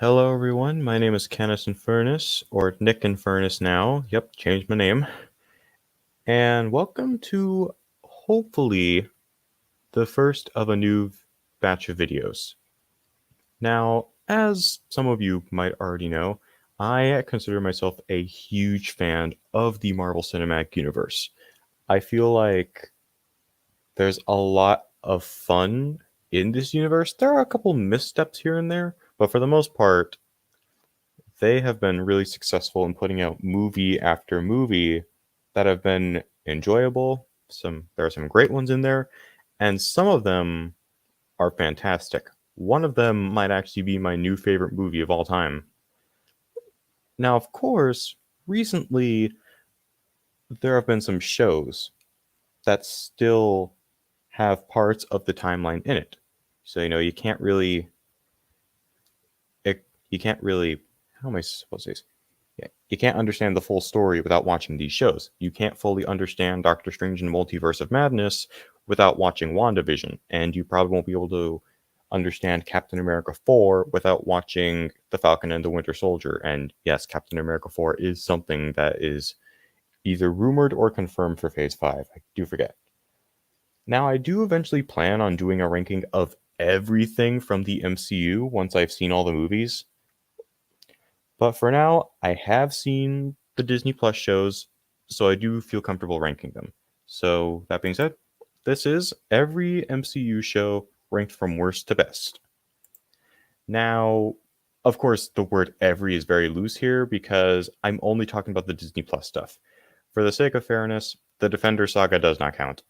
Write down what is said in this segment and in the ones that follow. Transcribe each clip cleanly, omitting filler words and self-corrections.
Hello, everyone. My name is Kenneth Infernus, or Nick Infernus now. Yep, changed my name. And welcome to, hopefully, the first of a new batch of videos. Now, as some of you might already know, I consider myself a huge fan of the Marvel Cinematic Universe. I feel like there's a lot of fun in this universe. There are a couple missteps here and there, but for the most part, they have been really successful in putting out movie after movie that have been enjoyable. There are some great ones in there, and some of them are fantastic. One of them might actually be my new favorite movie of all time. Now, of course, recently there have been some shows that still have parts of the timeline in it. So, you can't really you can't really how am I supposed to say this? Yeah, you can't understand the full story without watching these shows. You can't fully understand Doctor Strange and the Multiverse of Madness without watching WandaVision, and you probably won't be able to understand Captain America 4 without watching The Falcon and the Winter Soldier. And yes, Captain America 4 is something that is either rumored or confirmed for Phase 5. I do forget. Now, I do eventually plan on doing a ranking of everything from the MCU once I've seen all the movies. But for now, I have seen the Disney Plus shows, so I do feel comfortable ranking them. So, that being said, this is every MCU show ranked from worst to best. Now, of course, the word every is very loose here because I'm only talking about the Disney Plus stuff. For the sake of fairness, the Defender Saga does not count.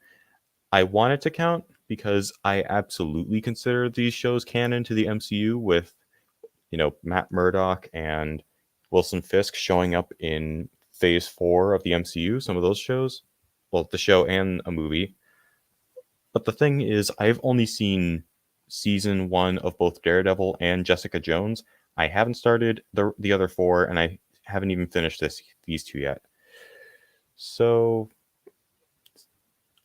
I want it to count because I absolutely consider these shows canon to the MCU with Matt Murdock and Wilson Fisk showing up in Phase 4 of the MCU, some of those shows. Well, the show and a movie. But the thing is, I've only seen season 1 of both Daredevil and Jessica Jones. I haven't started the other 4, and I haven't even finished these 2 yet. So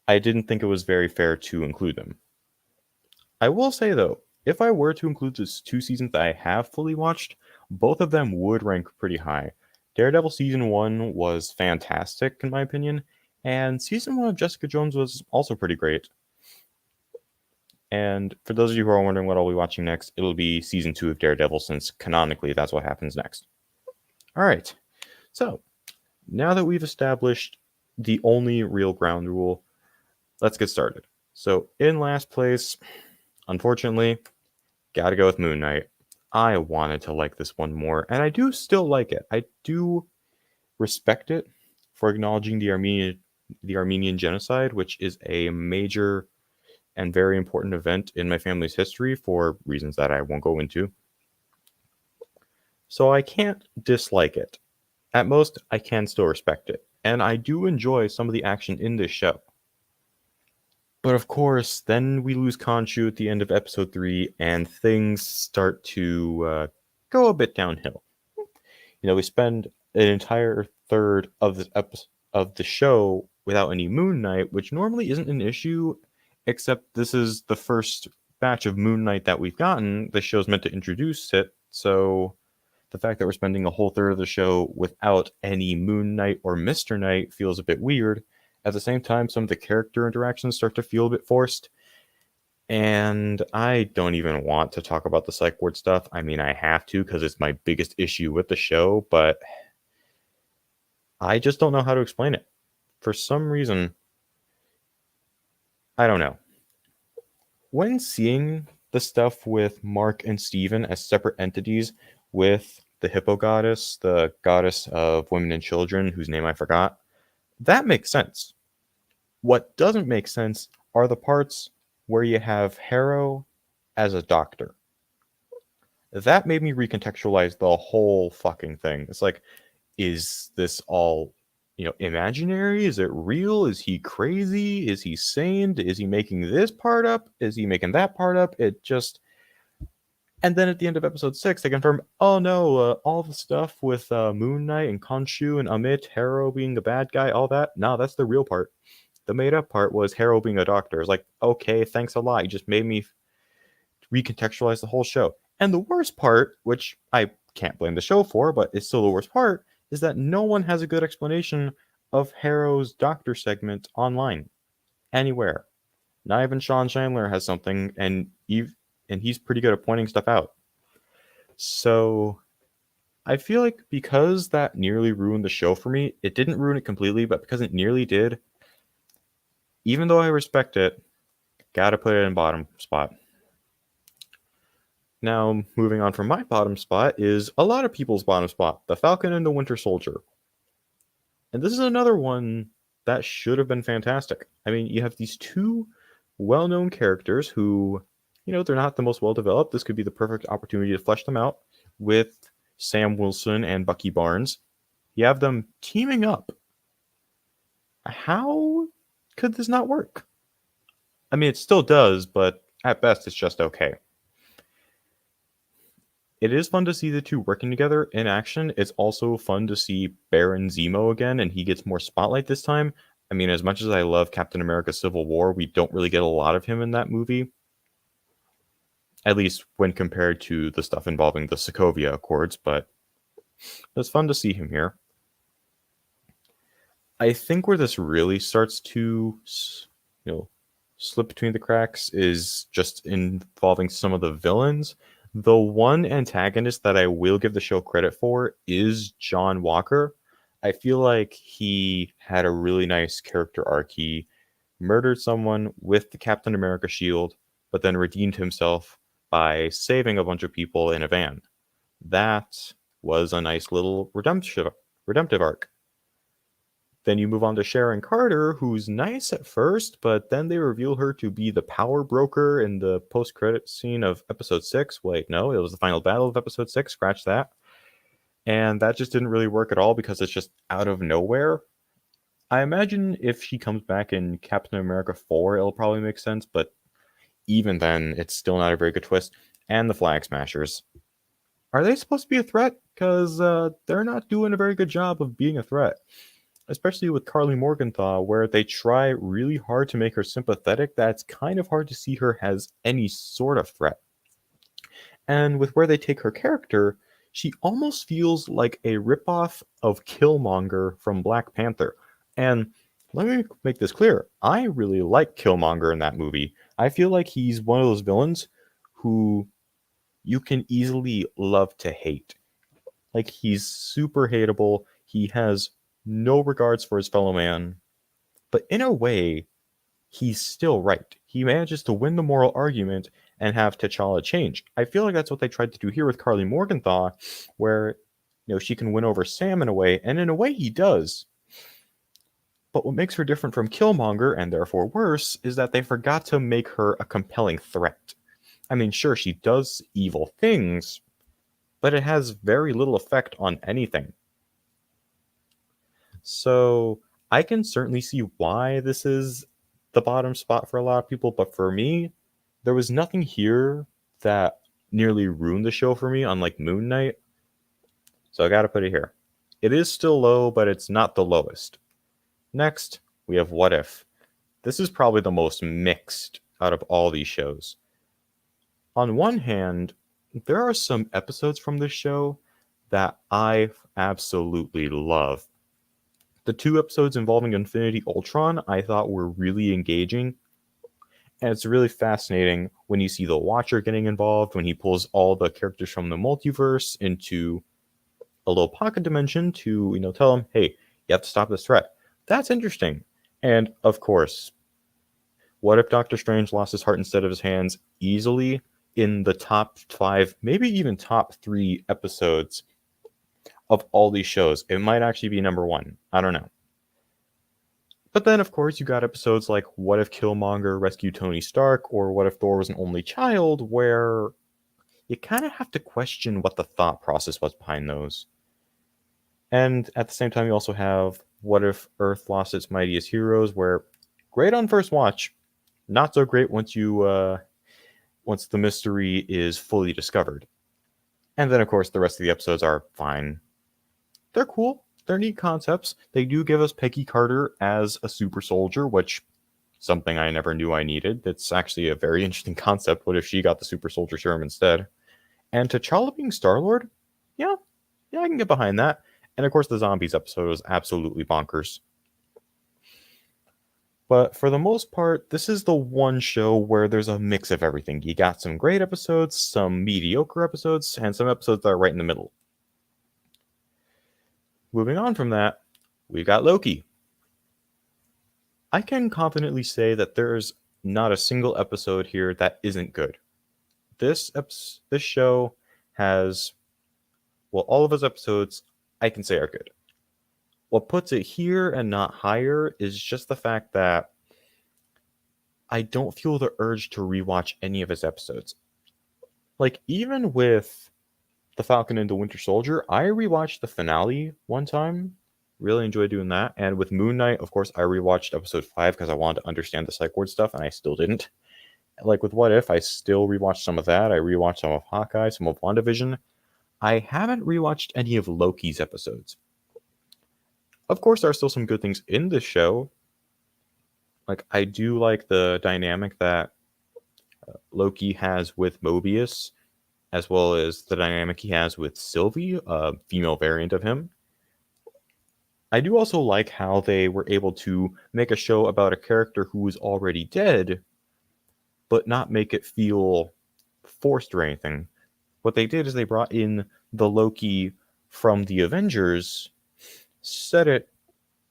I didn't think it was very fair to include them. I will say, though, if I were to include the 2 seasons that I have fully watched, both of them would rank pretty high. Daredevil Season 1 was fantastic, in my opinion, and Season 1 of Jessica Jones was also pretty great. And for those of you who are wondering what I'll be watching next, it'll be Season 2 of Daredevil, since canonically that's what happens next. Alright, so now that we've established the only real ground rule, let's get started. So in last place, unfortunately, gotta go with Moon Knight. I wanted to like this one more, and I do still like it. I do respect it for acknowledging the Armenian genocide, which is a major and very important event in my family's history for reasons that I won't go into. So I can't dislike it. At most, I can still respect it, and I do enjoy some of the action in this show. But of course, then we lose Khonshu at the end of episode 3, and things start to go a bit downhill. We spend an entire third of the show without any Moon Knight, which normally isn't an issue, except this is the first batch of Moon Knight that we've gotten. The show's meant to introduce it, so the fact that we're spending a whole third of the show without any Moon Knight or Mr. Knight feels a bit weird. At the same time, some of the character interactions start to feel a bit forced. And I don't even want to talk about the psych ward stuff. I mean, I have to because it's my biggest issue with the show, but I just don't know how to explain it. For some reason, I don't know. When seeing the stuff with Mark and Steven as separate entities with the Hippo Goddess, the goddess of women and children, whose name I forgot, that makes sense. What doesn't make sense are the parts where you have Harrow as a doctor. That made me recontextualize the whole fucking thing. It's like, is this all, imaginary? Is it real? Is he crazy? Is he sane? Is he making this part up? Is he making that part up? It just... And then at the end of episode 6, they confirm, oh no, all the stuff with Moon Knight and Khonshu and Amit, Harrow being the bad guy, all that, no, that's the real part. The made up part was Harrow being a doctor. It's like, okay, thanks a lot. You just made me recontextualize the whole show. And the worst part, which I can't blame the show for, but it's still the worst part, is that no one has a good explanation of Harrow's doctor segment online, anywhere. Not even Sean Chandler has something, and he's pretty good at pointing stuff out. So I feel like because that nearly ruined the show for me, it didn't ruin it completely, but because it nearly did, even though I respect it, gotta put it in bottom spot. Now, moving on from my bottom spot is a lot of people's bottom spot, The Falcon and the Winter Soldier. And this is another one that should have been fantastic. I mean, you have these two well-known characters who, they're not the most well-developed. This could be the perfect opportunity to flesh them out with Sam Wilson and Bucky Barnes. You have them teaming up. How could this not work? I mean, it still does, but at best, it's just okay. It is fun to see the two working together in action. It's also fun to see Baron Zemo again, and he gets more spotlight this time. I mean, as much as I love Captain America Civil War, we don't really get a lot of him in that movie. At least when compared to the stuff involving the Sokovia Accords, but it's fun to see him here. I think where this really starts to, slip between the cracks is just involving some of the villains. The one antagonist that I will give the show credit for is John Walker. I feel like he had a really nice character arc. He murdered someone with the Captain America shield, but then redeemed himself by saving a bunch of people in a van. That was a nice little redemptive arc. Then you move on to Sharon Carter, who's nice at first, but then they reveal her to be the power broker in the post-credit scene of episode 6. Wait, no, it was the final battle of episode 6. Scratch that. And that just didn't really work at all because it's just out of nowhere. I imagine if she comes back in Captain America 4, it'll probably make sense, but even then, it's still not a very good twist. And the Flag Smashers. Are they supposed to be a threat? Because they're not doing a very good job of being a threat. Especially with Carly Morgenthau, where they try really hard to make her sympathetic, that's kind of hard to see her as any sort of threat. And with where they take her character, she almost feels like a ripoff of Killmonger from Black Panther. And let me make this clear. I really like Killmonger in that movie. I feel like he's one of those villains who you can easily love to hate. Like, he's super hateable. He has no regards for his fellow man. But in a way, he's still right. He manages to win the moral argument and have T'Challa change. I feel like that's what they tried to do here with Carly Morgenthau, where she can win over Sam in a way, and in a way he does. But what makes her different from Killmonger, and therefore worse, is that they forgot to make her a compelling threat. I mean, sure, she does evil things, but it has very little effect on anything. So I can certainly see why this is the bottom spot for a lot of people, but for me, there was nothing here that nearly ruined the show for me, unlike Moon Knight. So I gotta put it here. It is still low, but it's not the lowest. Next, we have What If. This is probably the most mixed out of all these shows. On one hand, there are some episodes from this show that I absolutely love. The 2 episodes involving Infinity Ultron I thought were really engaging. And it's really fascinating when you see the Watcher getting involved, when he pulls all the characters from the multiverse into a little pocket dimension to, tell them, hey, you have to stop this threat. That's interesting. And of course, what if Doctor Strange lost his heart instead of his hands? Easily in the top 5, maybe even top 3 episodes of all these shows. It might actually be number 1. I don't know. But then, of course, you got episodes like What If Killmonger rescued Tony Stark, or What If Thor was an only child, where you kind of have to question what the thought process was behind those. And at the same time, you also have What If Earth Lost Its Mightiest Heroes, where great on first watch, not so great once once the mystery is fully discovered. And then, of course, the rest of the episodes are fine. They're cool. They're neat concepts. They do give us Peggy Carter as a super soldier, which something I never knew I needed. It's actually a very interesting concept. What if she got the super soldier serum instead? And T'Challa being Star-Lord, yeah, I can get behind that. And of course, the zombies episode was absolutely bonkers. But for the most part, this is the one show where there's a mix of everything. You got some great episodes, some mediocre episodes, and some episodes that are right in the middle. Moving on from that, we got Loki. I can confidently say that there's not a single episode here that isn't good. This show has, well, all of its episodes I can say are good. What puts it here and not higher is just the fact that I don't feel the urge to rewatch any of its episodes. Like, even with The Falcon and the Winter Soldier, I rewatched the finale one time. Really enjoyed doing that. And with Moon Knight, of course, I rewatched episode 5 because I wanted to understand the Psych Ward stuff, and I still didn't. Like with What If, I still rewatched some of that. I rewatched some of Hawkeye, some of WandaVision. I haven't rewatched any of Loki's episodes. Of course, there are still some good things in this show. Like, I do like the dynamic that Loki has with Mobius, as well as the dynamic he has with Sylvie, a female variant of him. I do also like how they were able to make a show about a character who was already dead, but not make it feel forced or anything. What they did is they brought in the Loki from the Avengers, set it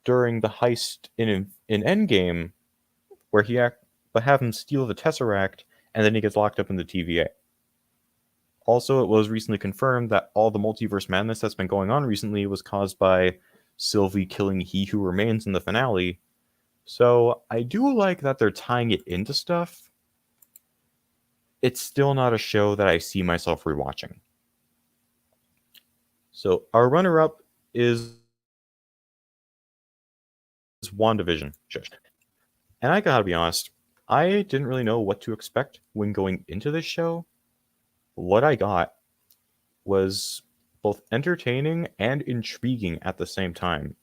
during the heist in Endgame, where but have him steal the Tesseract, and then he gets locked up in the TVA. Also, it was recently confirmed that all the multiverse madness that's been going on recently was caused by Sylvie killing He Who Remains in the finale. So I do like that they're tying it into stuff. It's still not a show that I see myself rewatching. So our runner-up is WandaVision. And I gotta be honest, I didn't really know what to expect when going into this show. What I got was both entertaining and intriguing at the same time.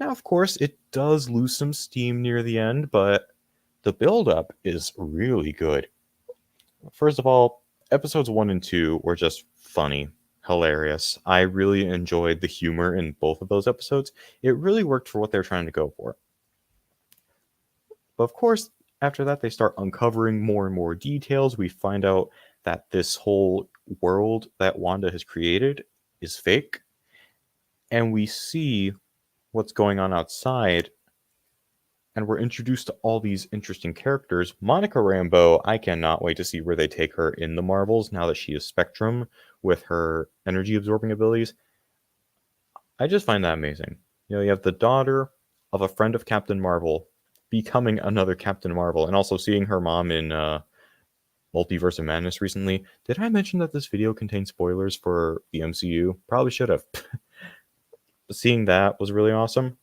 Now, of course, it does lose some steam near the end, but the build-up is really good. First of all, episodes 1 and 2 were just funny, hilarious. I really enjoyed the humor in both of those episodes. It really worked for what they're trying to go for. But of course, after that, they start uncovering more and more details. We find out that this whole world that Wanda has created is fake. And we see what's going on outside. And we're introduced to all these interesting characters. Monica Rambeau, I cannot wait to see where they take her in the Marvels now that she is Spectrum with her energy absorbing abilities. I just find that amazing. You know, you have the daughter of a friend of Captain Marvel becoming another Captain Marvel, and also seeing her mom in Multiverse of Madness recently. Did I mention that this video contains spoilers for the MCU? Probably should have. Seeing that was really awesome.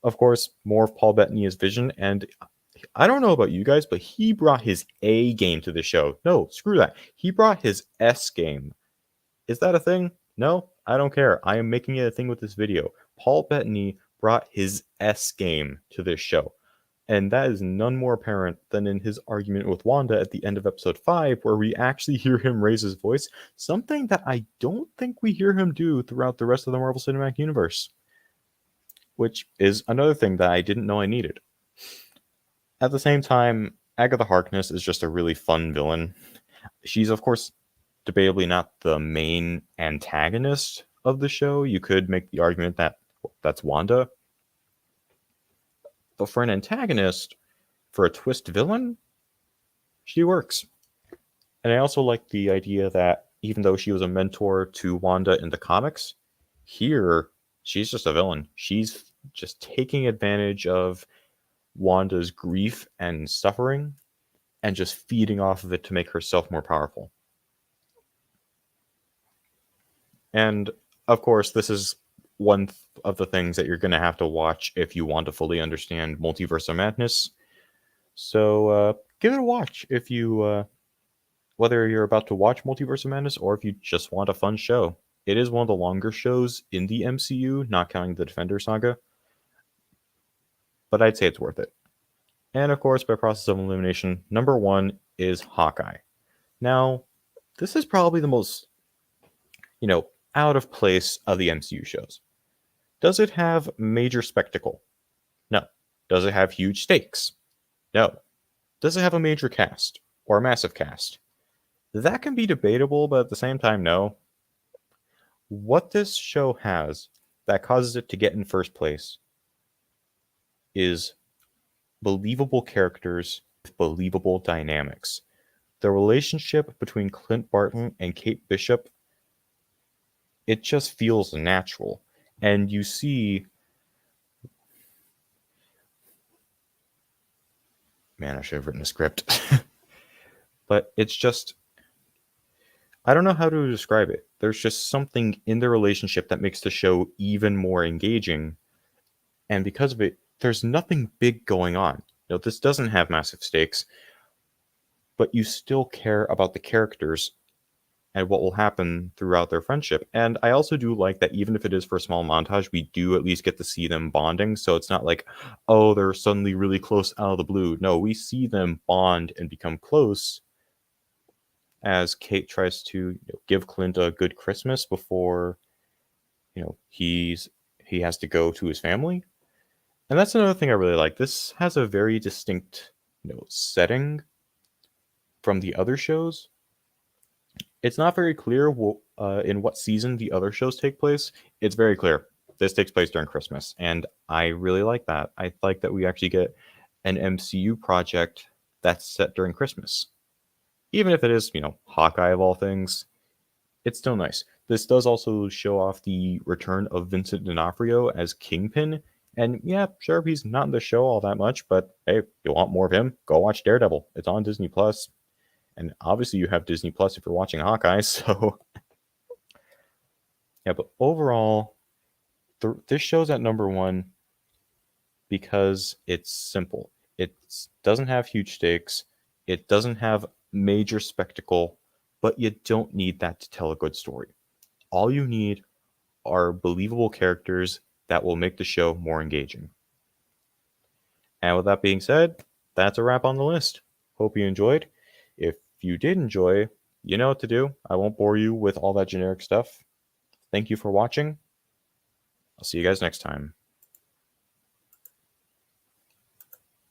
Of course, more of Paul Bettany as Vision, and I don't know about you guys, but he brought his A game to the show. No, screw that. He brought his S game. Is that a thing? No, I don't care. I am making it a thing with this video. Paul Bettany brought his S game to this show. And that is none more apparent than in his argument with Wanda at the end of episode 5, where we actually hear him raise his voice, something that I don't think we hear him do throughout the rest of the Marvel Cinematic Universe. Which is another thing that I didn't know I needed. At the same time, Agatha Harkness is just a really fun villain. She's, of course, debatably not the main antagonist of the show. You could make the argument that that's Wanda. But for an antagonist, for a twist villain, she works. And I also like the idea that even though she was a mentor to Wanda in the comics, here she's just a villain. She's just taking advantage of Wanda's grief and suffering and just feeding off of it to make herself more powerful. And of course, this is one of the things that you're going to have to watch if you want to fully understand Multiverse of Madness. So give it a watch if you, whether you're about to watch Multiverse of Madness or if you just want a fun show. It is one of the longer shows in the MCU, not counting the Defender saga. But I'd say it's worth it. And of course, by process of elimination, number 1 is Hawkeye. Now, this is probably the most out of place of the MCU shows. Does it have major spectacle? No. Does it have huge stakes? No. Does it have a major cast or a massive cast? That can be debatable, but at the same time, no. What this show has that causes it to get in first place is believable characters with believable dynamics. The relationship between Clint Barton and Kate Bishop, it just feels natural. And you see, man, I should have written a script. But it's just, I don't know how to describe it. There's just something in the relationship that makes the show even more engaging. And because of it, there's nothing big going on. This doesn't have massive stakes, but you still care about the characters and what will happen throughout their friendship. And I also do like that even if it is for a small montage, we do at least get to see them bonding. So it's not like, oh, they're suddenly really close out of the blue. No, we see them bond and become close as Kate tries to give Clint a good Christmas before he has to go to his family. And that's another thing I really like. This has a very distinct setting from the other shows. It's not very clear in what season the other shows take place. It's very clear this takes place during Christmas, and I really like that. I like that we actually get an MCU project that's set during Christmas. Even if it is, Hawkeye of all things, it's still nice. This does also show off the return of Vincent D'Onofrio as Kingpin. And yeah, sure, he's not in the show all that much, but hey, you want more of him? Go watch Daredevil. It's on Disney Plus. And obviously you have Disney Plus if you're watching Hawkeye, so yeah, but overall, this show's at number one because it's simple. It doesn't have huge stakes. It doesn't have major spectacle, but you don't need that to tell a good story. All you need are believable characters that will make the show more engaging. And with that being said, that's a wrap on the list. Hope you enjoyed. If you did enjoy, you know what to do. I won't bore you with all that generic stuff. Thank you for watching. I'll see you guys next time.